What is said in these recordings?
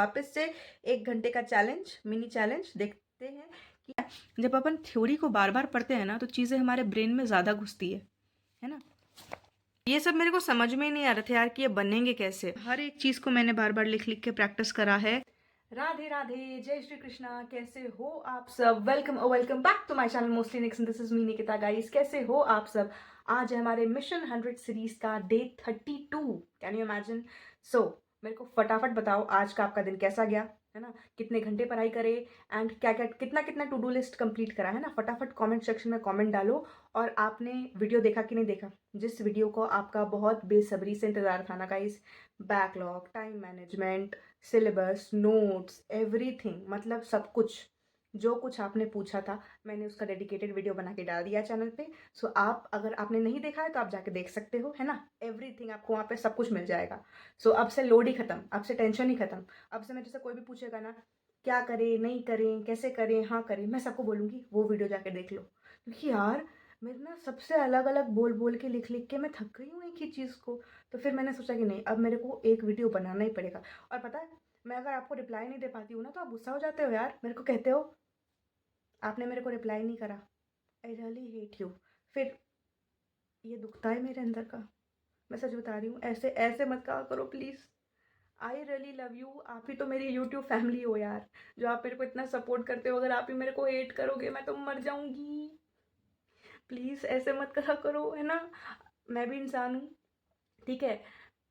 वापस से 1 घंटे का चैलेंज, मिनी चैलेंज देखते हैं कि जब अपन थ्योरी को बार बार पढ़ते हैं ना तो चीज़ें हमारे ब्रेन में ज़्यादा घुसती है ना। ये सब मेरे को समझ में ही नहीं आ रहा था यार कि ये बनेंगे कैसे। हर एक चीज़ को मैंने बार बार लिख लिख के प्रैक्टिस करा है। राधे राधे, जय श्री कृष्णा। कैसे हो आप सब? Welcome back to my channel Mostly Nix, this is me Nikita guys. कैसे हो आप सब? आज है हमारे मिशन 100 सीरीज का day 32। Can you imagine? So मेरे को फटाफट बताओ आज का आपका दिन कैसा गया, है ना? कितने घंटे पढ़ाई करे एंड क्या क्या कितना कितना टू डू लिस्ट कंप्लीट करा, है ना? फटाफट कमेंट सेक्शन में कमेंट डालो। और आपने वीडियो देखा कि नहीं देखा, जिस वीडियो को आपका बहुत बेसब्री से इंतजार था ना guys. Backlog, time management, syllabus, notes, everything, मतलब सब कुछ जो कुछ आपने पूछा था मैंने उसका डेडिकेटेड वीडियो बना के डाल दिया चैनल पे। सो आप अगर आपने नहीं देखा है तो आप जाके देख सकते हो, है ना? एवरीथिंग आपको वहाँ पे सब कुछ मिल जाएगा। सो अब से लोड ही खत्म, अब से टेंशन ही खत्म। अब से मेरे से कोई भी पूछेगा ना क्या करें, नहीं करें, कैसे करें, हाँ करें, मैं सबको बोलूँगी वो वीडियो जाके देख लो। क्योंकि यार मेरे ना सबसे अलग अलग बोल बोल के लिख लिख के मैं थक गई हूँ एक ही चीज़ को। तो फिर मैंने सोचा कि नहीं, अब मेरे को एक वीडियो बनाना ही पड़ेगा। और पता है, मैं अगर आपको रिप्लाई नहीं दे पाती हूँ ना तो आप गुस्सा हो जाते हो यार, मेरे को कहते हो आपने मेरे को रिप्लाई नहीं करा, आई रियली हेट यू। फिर ये दुखता है मेरे अंदर का, मैं सच बता रही हूँ। ऐसे ऐसे मत कहा करो please. I really love you. आप ही तो मेरी यूट्यूब फैमिली हो यार, जो आप मेरे को इतना सपोर्ट करते हो। अगर आप ही मेरे को हेट करोगे मैं तो मर जाऊंगी। प्लीज़ ऐसे मत करा करो, है ना? मैं भी इंसान हूँ, ठीक है?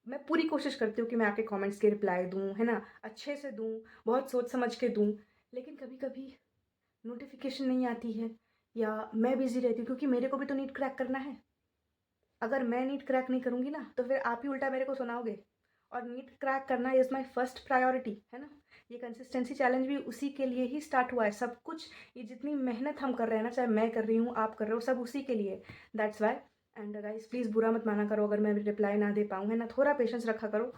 मैं पूरी कोशिश करती हूँ कि मैं आपके कमेंट्स के रिप्लाई दूँ, है ना? अच्छे से दूँ, बहुत सोच समझ के दूँ। लेकिन कभी कभी नोटिफिकेशन नहीं आती है या मैं बिज़ी रहती हूँ, क्योंकि मेरे को भी तो नीट क्रैक करना है। अगर मैं नीट क्रैक नहीं करूँगी ना तो फिर आप ही उल्टा मेरे को सुनाओगे। और नीट क्रैक करना इज़ माय फर्स्ट प्रायोरिटी, है ना? ये कंसिस्टेंसी चैलेंज भी उसी के लिए ही स्टार्ट हुआ है। सब कुछ, ये जितनी मेहनत हम कर रहे हैं ना, चाहे मैं कर रही हूँ, आप कर रहे हो, सब उसी के लिए। That's why. And guys please बुरा मत माना करो अगर मैं रिप्लाई ना दे पाऊँ, है ना? थोड़ा पेशेंस रखा करो।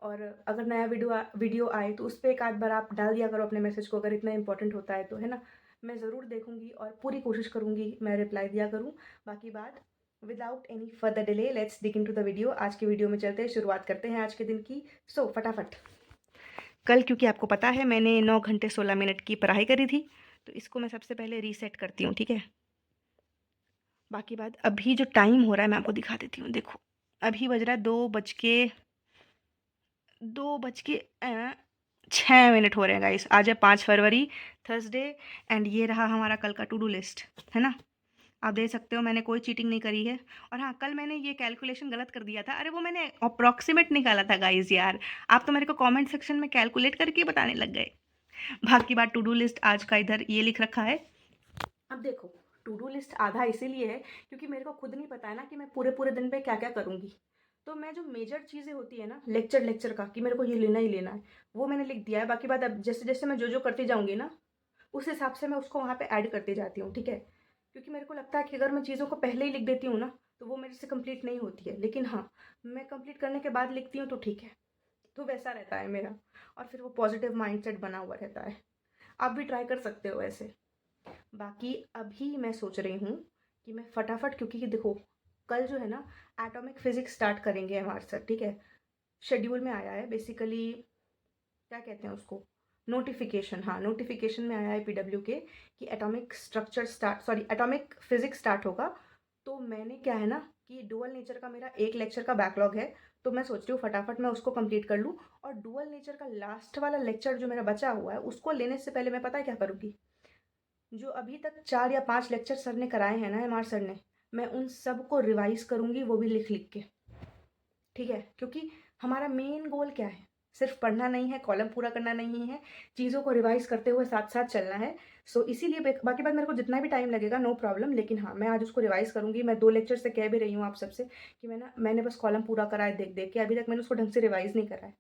और अगर नया वीडियो आए तो उस पर एक आध बार आप डाल दिया करो अपने मैसेज को, अगर इतना इंपॉर्टेंट होता है तो, है ना? मैं ज़रूर देखूँगी और पूरी कोशिश करूँगी मैं रिप्लाई दिया करूँ। बाकी बात, without any further delay let's dig into the video. आज के वीडियो में चलते हैं, शुरुआत करते हैं आज के दिन की। सो फटाफट, कल क्योंकि आपको पता है मैंने 9 घंटे 16 मिनट की पढ़ाई करी थी, तो इसको मैं सबसे पहले रीसेट करती हूँ, ठीक है? बाकी बात, अभी जो टाइम हो रहा है मैं आपको दिखा देती हूँ। देखो अभी बज रहा है 2:06 हो रहे हैं गाइस। आज है 5 फरवरी, थर्सडे। एंड ये रहा हमारा कल का टू डू लिस्ट, है ना? आप देख सकते हो मैंने कोई चीटिंग नहीं करी है। और हाँ, कल मैंने ये कैलकुलेशन गलत कर दिया था। अरे वो मैंने अप्रॉक्सीमेट निकाला था गाइज यार। आप तो मेरे को कमेंट सेक्शन में कैलकुलेट करके बताने लग गए। बाकी बात, टू डू लिस्ट आज का इधर ये लिख रखा है। अब देखो, टू डू लिस्ट आधा इसीलिए है क्योंकि मेरे को खुद नहीं पता है ना कि मैं पूरे पूरे दिन पे क्या क्या करूँगी। तो मैं जो मेजर चीज़ें होती है ना, लेक्चर का कि मेरे को ये लेना ही लेना है, वो मैंने लिख दिया है। बाकी बात, अब जैसे जैसे मैं जो करती जाऊँगी ना उस हिसाब से मैं उसको वहाँ पे ऐड करती जाती हूँ, ठीक है? क्योंकि मेरे को लगता है कि अगर मैं चीज़ों को पहले ही लिख देती हूँ ना तो वो मेरे से कंप्लीट नहीं होती है। लेकिन हाँ, मैं कंप्लीट करने के बाद लिखती हूँ तो ठीक है। तो वैसा रहता है मेरा, और फिर वो पॉजिटिव माइंडसेट बना हुआ रहता है। आप भी ट्राई कर सकते हो ऐसे। बाकी अभी मैं सोच रही हूँ कि मैं फटाफट, क्योंकि देखो कल जो है ना एटॉमिक फिजिक्स स्टार्ट करेंगे हमारे सर, ठीक है? शेड्यूल में आया है बेसिकली, क्या कहते हैं उसको, नोटिफिकेशन। हाँ, नोटिफिकेशन में आया है पीडब्ल्यू के कि एटॉमिक फिजिक्स स्टार्ट होगा। तो मैंने क्या है ना कि डुअल नेचर का मेरा एक लेक्चर का बैकलॉग है, तो मैं सोच रही हूँ फटाफट मैं उसको कंप्लीट कर लूँ। और डुअल नेचर का लास्ट वाला लेक्चर जो मेरा बचा हुआ है उसको लेने से पहले मैं पता है क्या करूँगी, जो अभी तक 4 या 5 लेक्चर सर ने कराए हैं ना, एमआर सर ने, मैं उन सब को रिवाइज करूँगी, वो भी लिख लिख के, ठीक है? क्योंकि हमारा मेन गोल क्या है, सिर्फ पढ़ना नहीं है, कॉलम पूरा करना नहीं है, चीज़ों को रिवाइज करते हुए साथ साथ चलना है। सो इसीलिए बाकी बात, मेरे को जितना भी टाइम लगेगा नो प्रॉब्लम, लेकिन हाँ मैं आज उसको रिवाइज करूँगी। मैं 2 लेक्चर से कह भी रही हूँ आप सबसे कि मैंने बस कॉलम पूरा करा है देख देख के, अभी तक मैंने उसको ढंग से रिवाइज नहीं करा है।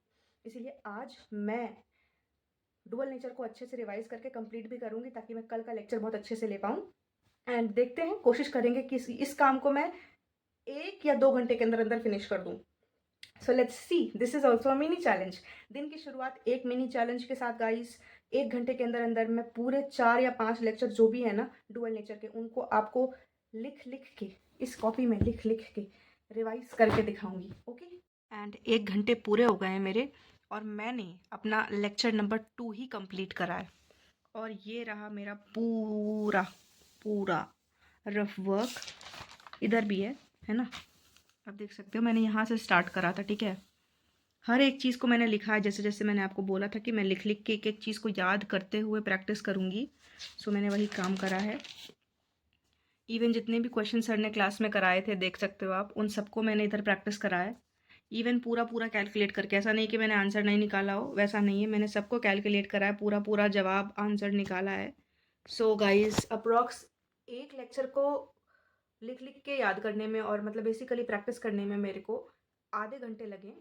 इसीलिए आज मैं डुअल नेचर को अच्छे से रिवाइज करके कंप्लीट भी करूँगी ताकि मैं कल का लेक्चर बहुत अच्छे से ले पाऊँ। एंड देखते हैं, कोशिश करेंगे कि इस काम को मैं 1 या 2 घंटे के अंदर अंदर फिनिश कर दूँ। So let's see, this is also a mini challenge. दिन की शुरुआत एक मिनी चैलेंज के साथ गाइस। 1 घंटे के अंदर अंदर मैं पूरे 4 या 5 लेक्चर जो भी है ना डुअल नेचर के, उनको आपको लिख लिख के, इस कॉपी में लिख लिख के रिवाइज करके दिखाऊंगी, ओके? एंड 1 घंटे पूरे हो गए हैं मेरे, और मैंने अपना लेक्चर नंबर 2 ही कंप्लीट करा है। और ये रहा मेरा पूरा पूरा रफ वर्क। इधर भी है ना, आप देख सकते हो मैंने यहाँ से स्टार्ट करा था, ठीक है। हर एक चीज़ को मैंने लिखा है, जैसे जैसे मैंने आपको बोला था कि मैं लिख लिख के एक एक चीज़ को याद करते हुए प्रैक्टिस करूँगी। सो मैंने वही काम करा है। इवन जितने भी क्वेश्चन सर ने क्लास में कराए थे, देख सकते हो आप, उन सबको मैंने इधर प्रैक्टिस करा है। इवन पूरा पूरा कैलकुलेट करके, ऐसा नहीं कि मैंने आंसर नहीं निकाला हो, वैसा नहीं है, मैंने सबको कैलकुलेट करा है, पूरा पूरा जवाब आंसर निकाला है। सो गाइस, अप्रॉक्स एक लेक्चर को लिख लिख के याद करने में और मतलब बेसिकली प्रैक्टिस करने में मेरे को आधे घंटे लगे।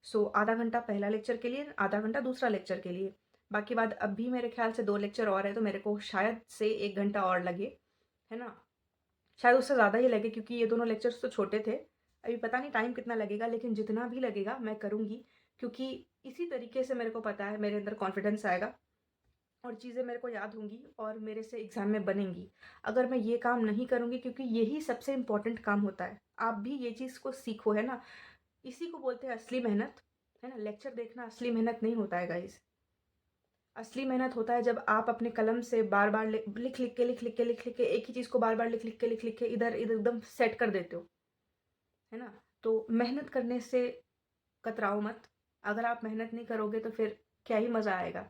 सो आधा घंटा पहला लेक्चर के लिए, आधा घंटा दूसरा लेक्चर के लिए। बाकी बाद अब भी मेरे ख्याल से 2 लेक्चर और है, तो मेरे को शायद से 1 घंटा और लगे, है ना। शायद उससे ज़्यादा ही लगे, क्योंकि ये दोनों लेक्चर्स तो छोटे थे। अभी पता नहीं टाइम कितना लगेगा, लेकिन जितना भी लगेगा मैं करूँगी, क्योंकि इसी तरीके से मेरे को पता है मेरे अंदर कॉन्फिडेंस आएगा और चीज़ें मेरे को याद होंगी और मेरे से एग्ज़ाम में बनेंगी। अगर मैं ये काम नहीं करूँगी, क्योंकि यही सबसे इम्पोर्टेंट काम होता है, आप भी ये चीज़ को सीखो, है ना। इसी को बोलते हैं असली मेहनत, है ना। लेक्चर देखना असली मेहनत नहीं होता है गाइस। असली मेहनत होता है जब आप अपने कलम से बार बार लिख लिख के एक ही चीज़ को बार बार लिख लिख के इधर इधर एकदम सेट कर देते हो, है ना। तो मेहनत करने से कतराओ मत। अगर आप मेहनत नहीं करोगे तो फिर क्या ही मज़ा आएगा,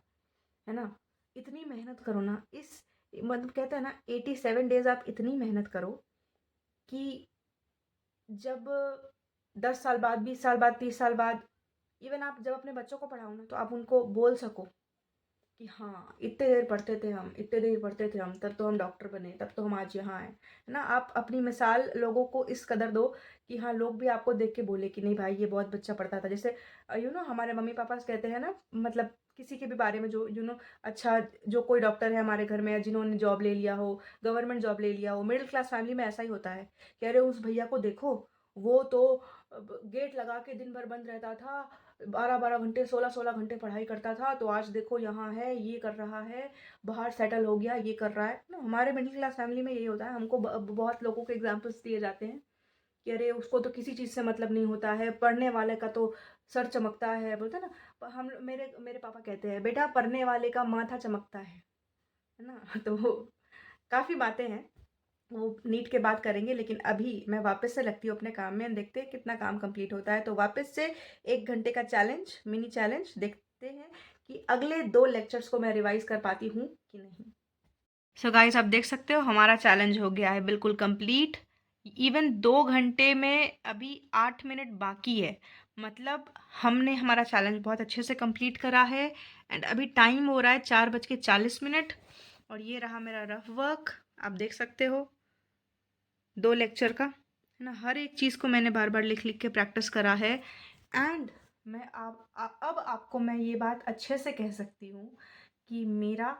है ना। इतनी मेहनत करो ना, इस मतलब कहते हैं ना 87 डेज आप इतनी मेहनत करो कि जब 10 साल बाद, 20 साल बाद, 30 साल बाद, इवन आप जब अपने बच्चों को पढ़ाओ ना, तो आप उनको बोल सको कि हाँ, इतने देर पढ़ते थे हम, इतने देर पढ़ते थे हम, तब तो हम डॉक्टर बने, तब तो हम आज यहाँ हैं, है ना। आप अपनी मिसाल लोगों को इस कदर दो कि हाँ, लोग भी आपको देख के बोले कि नहीं भाई, ये बहुत बच्चा पढ़ता था। जैसे हमारे मम्मी पापा कहते हैं ना, मतलब किसी के भी बारे में जो अच्छा, जो कोई डॉक्टर है हमारे घर में, या जिन्होंने जॉब ले लिया हो, गवर्नमेंट जॉब ले लिया हो, मिडिल क्लास फैमिली में ऐसा ही होता है कि अरे उस भैया को देखो, वो तो गेट लगा के दिन भर बंद रहता था, 12-12 घंटे, 16-16 घंटे पढ़ाई करता था, तो आज देखो यहाँ है, ये कर रहा है, बाहर सेटल हो गया, ये कर रहा है ना। हमारे मिडिल क्लास फैमिली में यही होता है। हमको बहुत लोगों के एग्जाम्पल्स दिए जाते हैं कि अरे उसको तो किसी चीज़ से मतलब नहीं होता है, पढ़ने वाले का तो सर चमकता है, बोलते हैं ना। हम मेरे मेरे पापा कहते हैं, बेटा पढ़ने वाले का माथा चमकता है ना। तो काफ़ी बातें हैं, वो नीट के बाद करेंगे, लेकिन अभी मैं वापस से लगती हूँ अपने काम में, देखते हैं कितना काम कंप्लीट होता है। तो वापस से 1 घंटे का चैलेंज, मिनी चैलेंज, देखते हैं कि अगले 2 लेक्चर्स को मैं रिवाइज कर पाती हूँ कि नहीं। सो गाइस, आप देख सकते हो हमारा चैलेंज हो गया है बिल्कुल कंप्लीट। इवन 2 घंटे में अभी 8 मिनट बाकी है, मतलब हमने हमारा चैलेंज बहुत अच्छे से कंप्लीट करा है। एंड अभी टाइम हो रहा है 4:40 और ये रहा मेरा रफ वर्क, आप देख सकते हो 2 लेक्चर का, है ना। हर एक चीज़ को मैंने बार बार लिख लिख के प्रैक्टिस करा है। एंड मैं अब आपको मैं ये बात अच्छे से कह सकती हूँ कि मेरा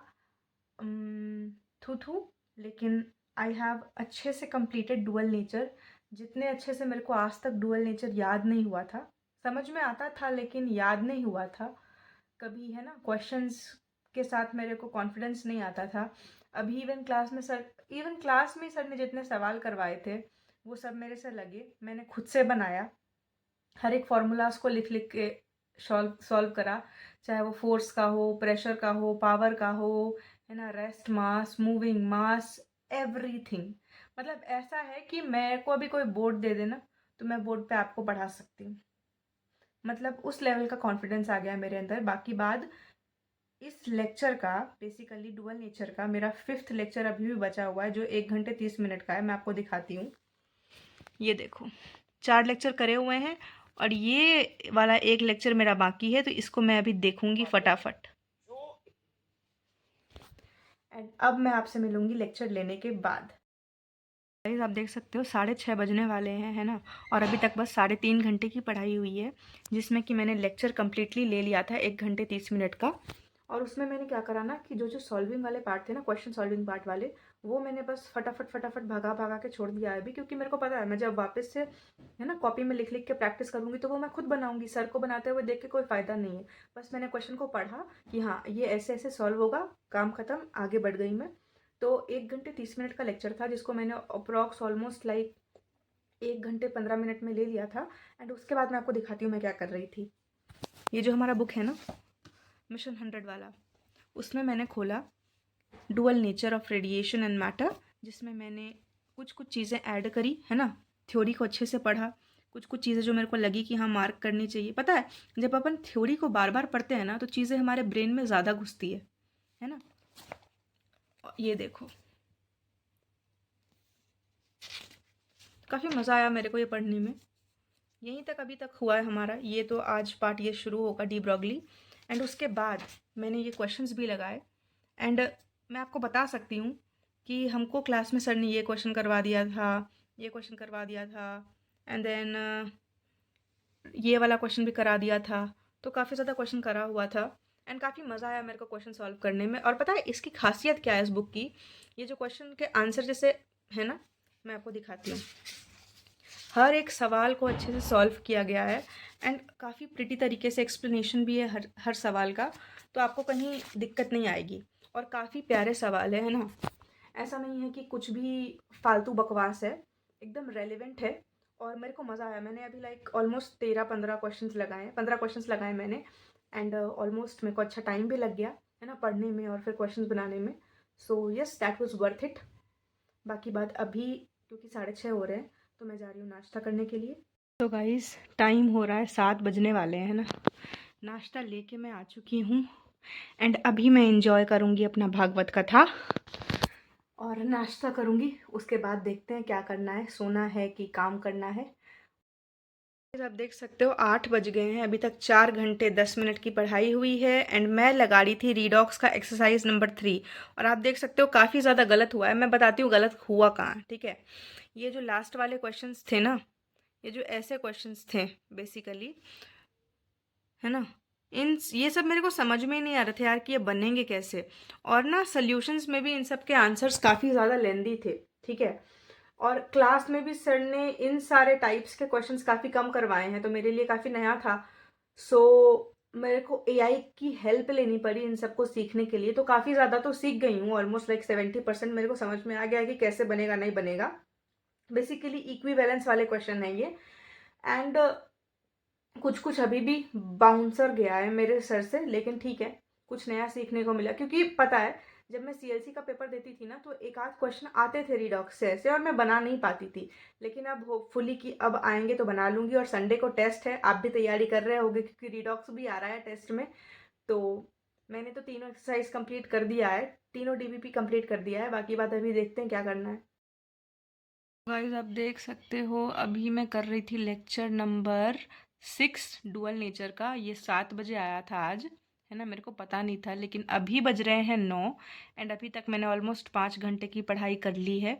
थू थू, लेकिन आई हैव अच्छे से कंप्लीटेड डुअल नेचर। जितने अच्छे से मेरे को आज तक डुअल नेचर याद नहीं हुआ था, समझ में आता था लेकिन याद नहीं हुआ था कभी, है ना। क्वेश्चंस के साथ मेरे को कॉन्फिडेंस नहीं आता था। अभी इवन क्लास में सर ने जितने सवाल करवाए थे, वो सब मेरे से लगे, मैंने खुद से बनाया। हर एक फार्मूलाज को लिख लिख के सॉल्व सॉल्व करा, चाहे वो फोर्स का हो, प्रेशर का हो, पावर का हो, है ना, रेस्ट मास, मूविंग मास, एवरीथिंग। मतलब ऐसा है कि मेरे को अभी कोई बोर्ड दे देना तो मैं बोर्ड पे आपको पढ़ा सकती हूँ। मतलब उस लेवल का कॉन्फिडेंस आ गया मेरे अंदर। बाकी बाद इस लेक्चर का, बेसिकली डुअल नेचर का, मेरा 5th लेक्चर अभी भी बचा हुआ है, जो 1 घंटे 30 मिनट का है। मैं आपको दिखाती हूँ, ये देखो 4 लेक्चर करे हुए हैं और ये वाला 1 लेक्चर मेरा बाकी है, तो इसको मैं अभी देखूंगी फटाफट। एंड अब मैं आपसे मिलूंगी लेक्चर लेने के बाद। गाइस, आप देख सकते हो 6:30 बजने वाले हैं, है ना। और अभी तक बस 3.5 घंटे की पढ़ाई हुई है, जिसमें कि मैंने लेक्चर कम्प्लीटली ले लिया था 1 घंटे 30 मिनट का। और उसमें मैंने क्या करा ना कि जो जो सॉल्विंग वाले पार्ट थे ना, क्वेश्चन सॉल्विंग पार्ट वाले, वो मैंने बस फटाफट फटाफट भगा भगा के छोड़ दिया है अभी, क्योंकि मेरे को पता है मैं जब वापस से, है ना, कॉपी में लिख लिख के प्रैक्टिस करूँगी तो वो मैं खुद बनाऊंगी, सर को बनाते हुए देख के कोई फ़ायदा नहीं है। बस मैंने क्वेश्चन को पढ़ा कि हाँ, ये ऐसे ऐसे सॉल्व होगा, काम खत्म, आगे बढ़ गई मैं। तो 1 घंटे 30 मिनट का लेक्चर था, जिसको मैंने अप्रॉक्स ऑलमोस्ट लाइक 1 घंटे 15 मिनट में ले लिया था। एंड उसके बाद मैं आपको दिखाती हूँ मैं क्या कर रही थी। ये जो हमारा बुक है ना मिशन 100 वाला, उसमें मैंने खोला dual nature of radiation and matter, जिसमें मैंने कुछ कुछ चीज़ें ऐड करी है ना, थ्योरी को अच्छे से पढ़ा, कुछ कुछ चीज़ें जो मेरे को लगी कि हाँ मार्क करनी चाहिए। पता है जब अपन थ्योरी को बार बार पढ़ते हैं ना तो चीज़ें हमारे ब्रेन में ज़्यादा घुसती है ना। ये देखो काफ़ी मज़ा आया मेरे को ये पढ़ने में। यहीं तक अभी तक हुआ है हमारा, ये तो आज पार्ट ये शुरू होगा डी ब्रॉगली, एंड उसके बाद मैंने ये क्वेश्चंस भी लगाए। एंड मैं आपको बता सकती हूँ कि हमको क्लास में सर ने ये क्वेश्चन करवा दिया था, ये क्वेश्चन करवा दिया था, एंड देन ये वाला क्वेश्चन भी करा दिया था। तो काफ़ी ज़्यादा क्वेश्चन करा हुआ था एंड काफ़ी मज़ा आया मेरे को क्वेश्चन सॉल्व करने में। और पता है इसकी खासियत क्या है इस बुक की, ये जो क्वेश्चन के आंसर जैसे है ना, मैं आपको दिखाती हूँ। हर एक सवाल को अच्छे से सॉल्व किया गया है एंड काफ़ी प्रिटी तरीके से एक्सप्लेनेशन भी है हर सवाल का, तो आपको कहीं दिक्कत नहीं आएगी। और काफ़ी प्यारे सवाल है ना, ऐसा नहीं है कि कुछ भी फालतू बकवास है, एकदम रेलिवेंट है। और मेरे को मज़ा आया, मैंने अभी लाइक ऑलमोस्ट 13-15 क्वेश्चंस लगाए, 15 क्वेश्चंस लगाए मैंने, एंड ऑलमोस्ट मेरे को अच्छा टाइम भी लग गया है ना पढ़ने में और फिर क्वेश्चंस बनाने में। So yes that was worth it. बाकी बात अभी क्योंकि 6:30 हो रहे हैं तो मैं जा रही हूँ नाश्ता करने के लिए। तो गाइस टाइम हो रहा है 7 बजने वाले हैं ना, नाश्ता लेके मैं आ चुकी हूँ एंड अभी मैं एंजॉय करूँगी अपना भागवत कथा और नाश्ता करूँगी। उसके बाद देखते हैं क्या करना है, सोना है कि काम करना है। आप देख सकते हो 8 बज गए हैं, अभी तक 4 घंटे 10 मिनट की पढ़ाई हुई है एंड मैं लगा रही थी रीडॉक्स का एक्सरसाइज नंबर 3। और आप देख सकते हो काफ़ी ज़्यादा गलत हुआ है, मैं बताती हूँ गलत हुआ कहाँ। ठीक है, ये जो लास्ट वाले क्वेश्चंस थे ना, ये जो ऐसे क्वेश्चंस थे बेसिकली है ना, ये सब मेरे को समझ में ही नहीं आ रहे थे यार कि ये बनेंगे कैसे। और ना सॉल्यूशंस में भी इन सब के आंसर्स काफ़ी ज़्यादा लेंदी थे। ठीक है, और क्लास में भी सर ने इन सारे टाइप्स के क्वेश्चंस काफ़ी कम करवाए हैं, तो मेरे लिए काफ़ी नया था। सो मेरे को एआई की हेल्प लेनी पड़ी इन सबको सीखने के लिए, तो काफ़ी ज़्यादा तो सीख गई हूँ, ऑलमोस्ट लाइक 70% मेरे को समझ में आ गया है कि कैसे बनेगा नहीं बनेगा। बेसिकली इक्विवेलेंस वाले क्वेश्चन है ये, एंड कुछ कुछ अभी भी बाउंसर गया है मेरे सर से, लेकिन ठीक है कुछ नया सीखने को मिला। क्योंकि पता है जब मैं सीएलसी का पेपर देती थी ना तो एक आध क्वेश्चन आते थे रीडॉक्स से ऐसे और मैं बना नहीं पाती थी, लेकिन अब होपफुली कि अब आएंगे तो बना लूँगी। और संडे को टेस्ट है, आप भी तैयारी कर रहे होगे क्योंकि रीडॉक्स भी आ रहा है टेस्ट में। तो मैंने तो तीनों एक्सरसाइज कंप्लीट कर दिया है, तीनों डीबीपी कंप्लीट कर दिया है, बाकी बात अभी देखते हैं क्या करना है। गाइस आप देख सकते हो अभी मैं कर रही थी लेक्चर नंबर 6 डुअल नेचर का, ये 7 बजे आया था आज है ना, मेरे को पता नहीं था, लेकिन अभी बज रहे हैं 9 एंड अभी तक मैंने ऑलमोस्ट 5 घंटे की पढ़ाई कर ली है।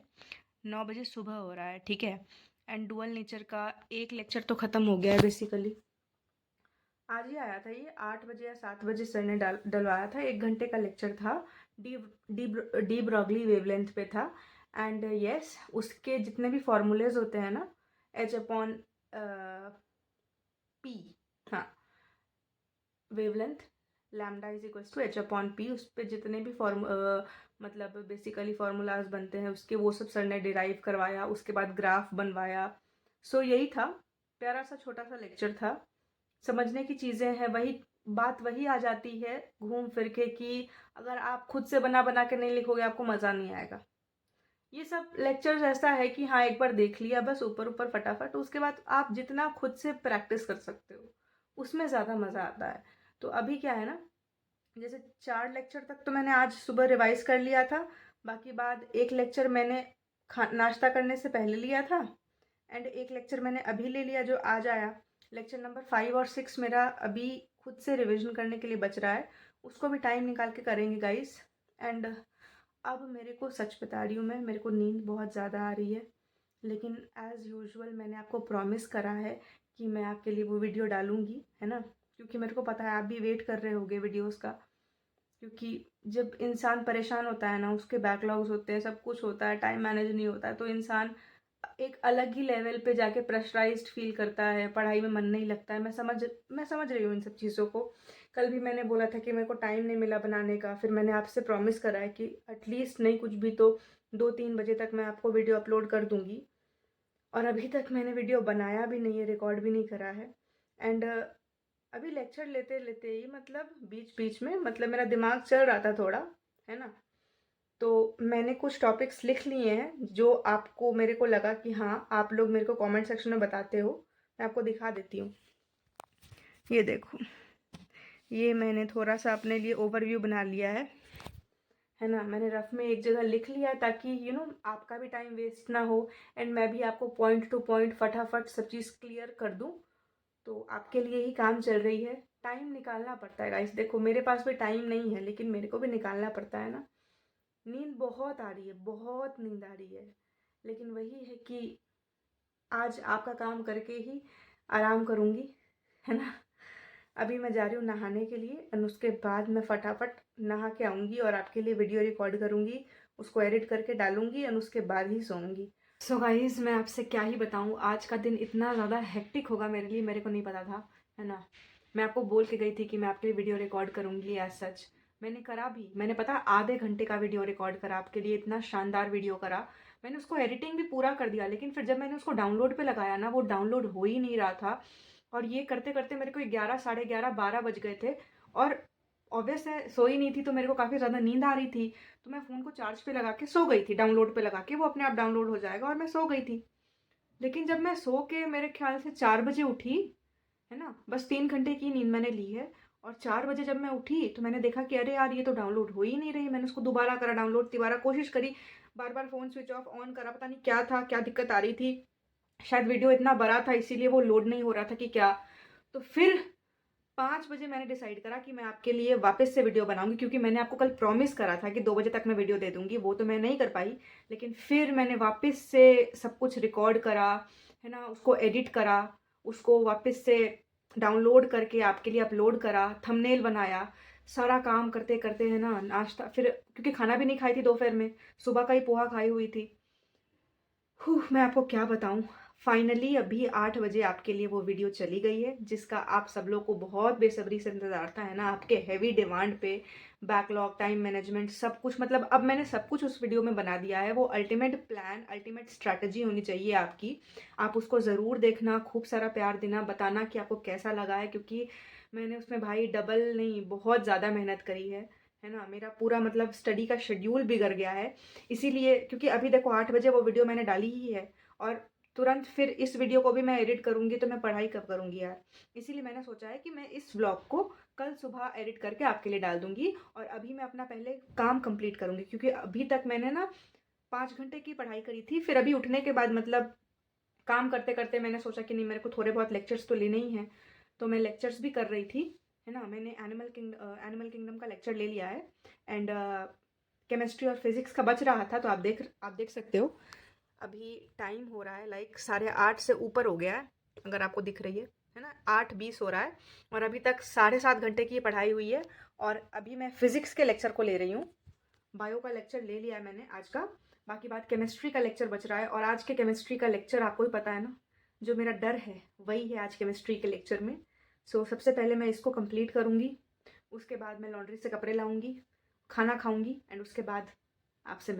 9 बजे सुबह हो रहा है। ठीक है, एंड डुअल नेचर का एक लेक्चर तो ख़त्म हो गया है बेसिकली, आज ही आया था ये 8 बजे या 7 बजे सर ने डलवाया था। 1 घंटे का लेक्चर था, D D de Broglie wavelength पे था। एंड यस उसके जितने भी फॉर्मूलेज होते हैं ना, H/P, हाँ wavelength lambda is equals to H/P, उस पर जितने भी मतलब बेसिकली फार्मूलाज बनते हैं उसके, वो सब सर ने डिराइव करवाया, उसके बाद ग्राफ बनवाया। सो यही था, प्यारा सा छोटा सा लेक्चर था। समझने की चीज़ें हैं, वही बात वही आ जाती है घूम फिर के कि अगर आप खुद से बना बना के नहीं लिखोगे आपको मज़ा नहीं आएगा। ये सब लेक्चर्स ऐसा है कि हाँ एक बार देख लिया बस ऊपर ऊपर फटाफट, उसके बाद आप जितना खुद से प्रैक्टिस कर सकते हो उसमें ज़्यादा मज़ा आता है। तो अभी क्या है ना, जैसे 4 लेक्चर तक तो मैंने आज सुबह रिवाइज कर लिया था, बाकी बाद एक लेक्चर मैंने नाश्ता करने से पहले लिया था एंड एक लेक्चर मैंने अभी ले लिया जो आज आया। लेक्चर नंबर 5 और 6 मेरा अभी खुद से रिवीजन करने के लिए बच रहा है, उसको भी टाइम निकाल के करेंगे गाइस। एंड अब मेरे को सच बता रही हूँ, मैं मेरे को नींद बहुत ज़्यादा आ रही है, लेकिन एज़ यूजुअल मैंने आपको प्रॉमिस करा है कि मैं आपके लिए वो वीडियो डालूँगी है ना, क्योंकि मेरे को पता है आप भी वेट कर रहे होगे वीडियोस का। क्योंकि जब इंसान परेशान होता है ना, उसके बैकलॉग्स होते हैं, सब कुछ होता है, टाइम मैनेज नहीं होता है, तो इंसान एक अलग ही लेवल पे जाके प्रेशराइज्ड फील करता है, पढ़ाई में मन नहीं लगता है। मैं समझ रही हूँ इन सब चीज़ों को। कल भी मैंने बोला था कि मेरे को टाइम नहीं मिला बनाने का, फिर मैंने आपसे प्रॉमिस करा है कि एटलीस्ट नहीं कुछ भी तो 2-3 बजे तक मैं आपको वीडियो अपलोड कर दूँगी। और अभी तक मैंने वीडियो बनाया भी नहीं है, रिकॉर्ड भी नहीं करा है। एंड अभी लेक्चर लेते लेते ही मतलब बीच बीच में मतलब मेरा दिमाग चल रहा था थोड़ा, है ना। तो मैंने कुछ टॉपिक्स लिख लिए हैं जो आपको मेरे को लगा कि हाँ आप लोग मेरे को कमेंट सेक्शन में बताते हो। मैं आपको दिखा देती हूँ, ये देखो, ये मैंने थोड़ा सा अपने लिए ओवरव्यू बना लिया है ना। मैंने रफ में एक जगह लिख लिया है ताकि आपका भी टाइम वेस्ट ना हो एंड मैं भी आपको पॉइंट टू पॉइंट फटाफट सब चीज़ क्लियर कर दूँ। तो आपके लिए ही काम चल रही है, टाइम निकालना पड़ता है गाइस। देखो मेरे पास भी टाइम नहीं है लेकिन मेरे को भी निकालना पड़ता है ना। नींद बहुत आ रही है, बहुत नींद आ रही है, लेकिन वही है कि आज आपका काम करके ही आराम करूँगी, है ना। अभी मैं जा रही हूँ नहाने के लिए और उसके बाद मैं फटाफट नहा के आऊँगी और आपके लिए वीडियो रिकॉर्ड करूँगी, उसको एडिट करके डालूँगी और उसके बाद ही सोऊंगी। सो गाइस मैं आपसे क्या ही बताऊँ, आज का दिन इतना ज़्यादा हेक्टिक होगा मेरे लिए, मेरे को नहीं पता था, है ना। मैं आपको बोल के गई थी कि मैं आपके लिए वीडियो रिकॉर्ड करूँगी, एज सच मैंने करा भी। मैंने पता आधे घंटे का वीडियो रिकॉर्ड करा आपके लिए, इतना शानदार वीडियो करा। मैंने उसको एडिटिंग भी पूरा कर दिया, लेकिन फिर जब मैंने उसको डाउनलोड पे लगाया ना, वो डाउनलोड हो ही नहीं रहा था। और ये करते करते मेरे को 11, साढ़े 11, 12 बज गए थे। और ऑब्वियस है सोई नहीं थी तो मेरे को काफ़ी ज़्यादा नींद आ रही थी। तो मैं फ़ोन को चार्ज पे लगा के सो गई थी, डाउनलोड पे लगा के वो अपने आप डाउनलोड हो जाएगा, और मैं सो गई थी। लेकिन जब मैं सो के मेरे ख्याल से 4 बजे उठी, है ना, बस 3 घंटे की नींद मैंने ली है। और 4 बजे जब मैं उठी तो मैंने देखा कि अरे यार ये तो डाउनलोड हो ही नहीं रही। मैंने उसको दोबारा करा डाउनलोड, दोबारा कोशिश करी, बार बार फ़ोन स्विच ऑफ ऑन करा, पता नहीं क्या था, क्या दिक्कत आ रही थी। शायद वीडियो इतना बड़ा था इसीलिए वो लोड नहीं हो रहा था कि क्या। तो फिर 5 बजे मैंने डिसाइड करा कि मैं आपके लिए वापस से वीडियो बनाऊंगी, क्योंकि मैंने आपको कल प्रॉमिस करा था कि 2 बजे तक मैं वीडियो दे दूंगी, वो तो मैं नहीं कर पाई। लेकिन फिर मैंने वापस से सब कुछ रिकॉर्ड करा, है ना, उसको एडिट करा, उसको वापस से डाउनलोड करके आपके लिए अपलोड करा, थंबनेल बनाया। सारा काम करते करते, है ना, नाश्ता फिर, क्योंकि खाना भी नहीं खाई थी दोपहर में, सुबह का ही पोहा खाई हुई थी। मैं आपको क्या बताऊं, फाइनली अभी 8 बजे आपके लिए वो वीडियो चली गई है जिसका आप सब लोग को बहुत बेसब्री से इंतजार था, है ना, आपके हैवी डिमांड पे। बैकलॉग, टाइम मैनेजमेंट, सब कुछ, मतलब अब मैंने सब कुछ उस वीडियो में बना दिया है। वो अल्टीमेट प्लान, अल्टीमेट स्ट्रैटेजी होनी चाहिए आपकी। आप उसको ज़रूर देखना, खूब सारा प्यार देना, बताना कि आपको कैसा लगा है, क्योंकि मैंने उसमें भाई डबल नहीं बहुत ज़्यादा मेहनत करी है ना। मेरा पूरा मतलब स्टडी का शेड्यूल बिगड़ गया है इसीलिए, क्योंकि अभी देखो 8 बजे वो वीडियो मैंने डाली ही है, और तुरंत फिर इस वीडियो को भी मैं एडिट करूँगी तो मैं पढ़ाई कब करूँगी यार। इसीलिए मैंने सोचा है कि मैं इस व्लॉग को कल सुबह एडिट करके आपके लिए डाल दूँगी, और अभी मैं अपना पहले काम कंप्लीट करूँगी, क्योंकि अभी तक मैंने ना 5 घंटे की पढ़ाई करी थी। फिर अभी उठने के बाद मतलब काम करते करते मैंने सोचा कि नहीं, मेरे को थोड़े बहुत लेक्चर्स तो लेने ही हैं, तो मैं लेक्चर्स भी कर रही थी, है ना। मैंने एनिमल किंगडम का लेक्चर ले लिया है, एंड केमिस्ट्री और फिजिक्स का बच रहा था, तो आप देख सकते हो। अभी टाइम हो रहा है लाइक 8:30 से ऊपर हो गया है, अगर आपको दिख रही है ना, 8:20 हो रहा है, और अभी तक 7.5 घंटे की पढ़ाई हुई है। और अभी मैं फिजिक्स के लेक्चर को ले रही हूँ, बायो का लेक्चर ले लिया है मैंने आज का। बाकी बात केमिस्ट्री का लेक्चर बच रहा है, और आज के केमिस्ट्री का लेक्चर आपको ही पता है ना, जो मेरा डर है वही है आज केमिस्ट्री के लेक्चर में। सो सबसे पहले मैं इसको कंप्लीट करूँगी, उसके बाद मैं लॉन्ड्री से कपड़े लाऊंगी, खाना खाऊंगी, एंड उसके बाद आपसे